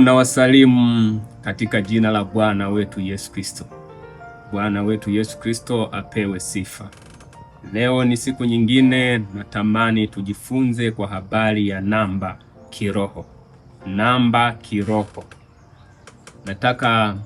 Na wasalimu katika jina la Bwana wetu Yesu Kristo. Bwana wetu Yesu Kristo apewe sifa. Leo ni siku nyingine, natamani tujifunze kwa habari ya namba kiroho. Namba kiroho. Nataka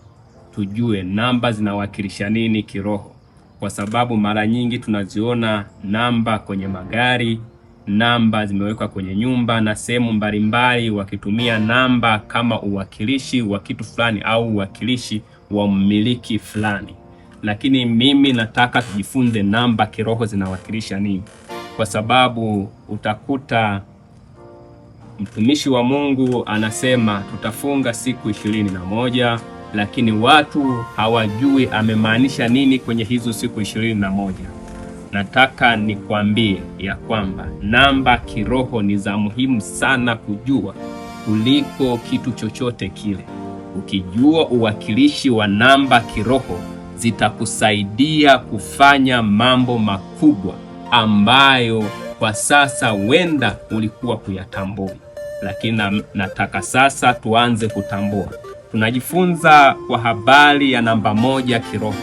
tujue namba zinawakilisha nini kiroho, kwa sababu mara nyingi tunaziona namba kwenye magari, namba zimewekwa kwenye nyumba na sehemu mbalimbali, wakitumia namba kama uwakilishi wa kitu fulani au uwakilishi wa mmiliki fulani. Lakini mimi nataka tujifunze namba kiroho zinawakilisha nini, kwa sababu utakuta mtumishi wa Mungu anasema tutafunga siku 21, lakini watu hawajui amemaanisha nini kwenye hizo siku 21. Nataka nikwambie ya kwamba namba kiroho ni za muhimu sana kujua kuliko kitu chochote kile. Ukijua uwakilishi wa namba kiroho, zitakusaidia kufanya mambo makubwa ambayo kwa sasa wenda ulikuwa kuyatambua. Lakini nataka sasa tuanze kutambua. Tunajifunza kwa habari ya namba 1 kiroho.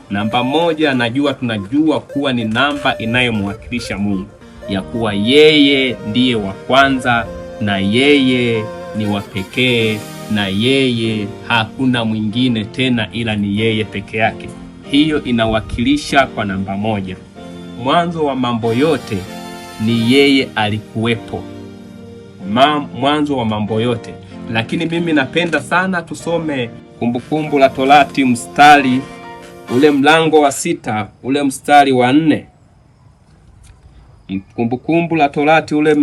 Namba 1 tunajua kuwa ni namba inayomwakilisha Mungu, ya kuwa yeye ndiye wa kwanza na yeye ni wa pekee na yeye hakuna mwingine tena ila ni yeye peke yake. Hiyo inawakilisha kwa namba 1. Mwanzo wa mambo yote ni yeye alikuwepo. Mwanzo wa mambo yote. Lakini mimi napenda sana tusome Kumbukumbu la Torati mstari ule mlango wa 6 ule mstari wa 4. Kumbukumbu la Torati ule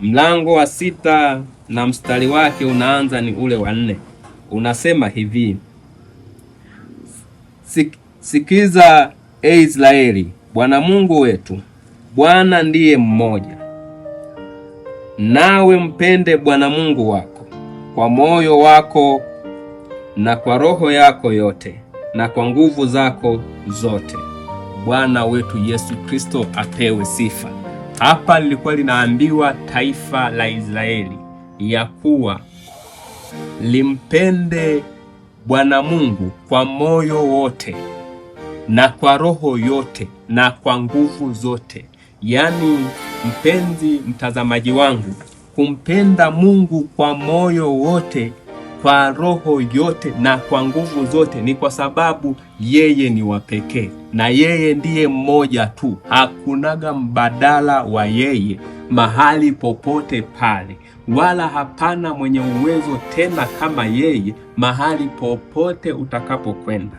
mlango wa 6 na mstari wake unaanza ni ule wa 4. Unasema hivi: Sikiza Israeli, Bwana Mungu wetu, Bwana ndiye mmoja. Nawe mpende Bwana Mungu wako kwa moyo wako na kwa roho yako yote na kwa nguvu zako zote. Bwana wetu Yesu Kristo apewe sifa. Hapa lilikuwa linaambiwa taifa la Israeli ya kuwa limpende Bwana Mungu kwa moyo wote na kwa roho yote na kwa nguvu zote. Yaani, mpenzi mtazamaji wangu, kumpenda Mungu kwa moyo wote, kwa roho yote na kwa nguvu zote ni kwa sababu yeye ni wa pekee na yeye ndiye mmoja tu. Hakunaga mbadala wa yeye mahali popote pale, wala hapana mwenye uwezo tena kama yeye mahali popote utakapokwenda.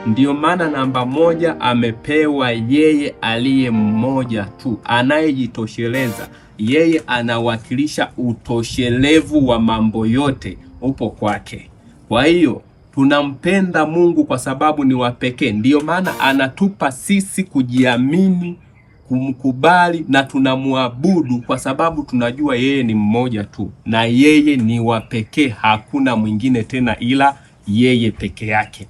Ndiyo maana namba 1 amepewa yeye aliye mmoja tu, anayejitosheleza. Yeye anawakilisha utoshelevu wa mambo yote upo kwake. Kwa hiyo tunampenda Mungu kwa sababu ni wa pekee. Ndiyo maana anatupa sisi kujiamini, kumkubali na tunamwabudu kwa sababu tunajua yeye ni mmoja tu na yeye ni wa pekee, hakuna mwingine tena ila yeye peke yake.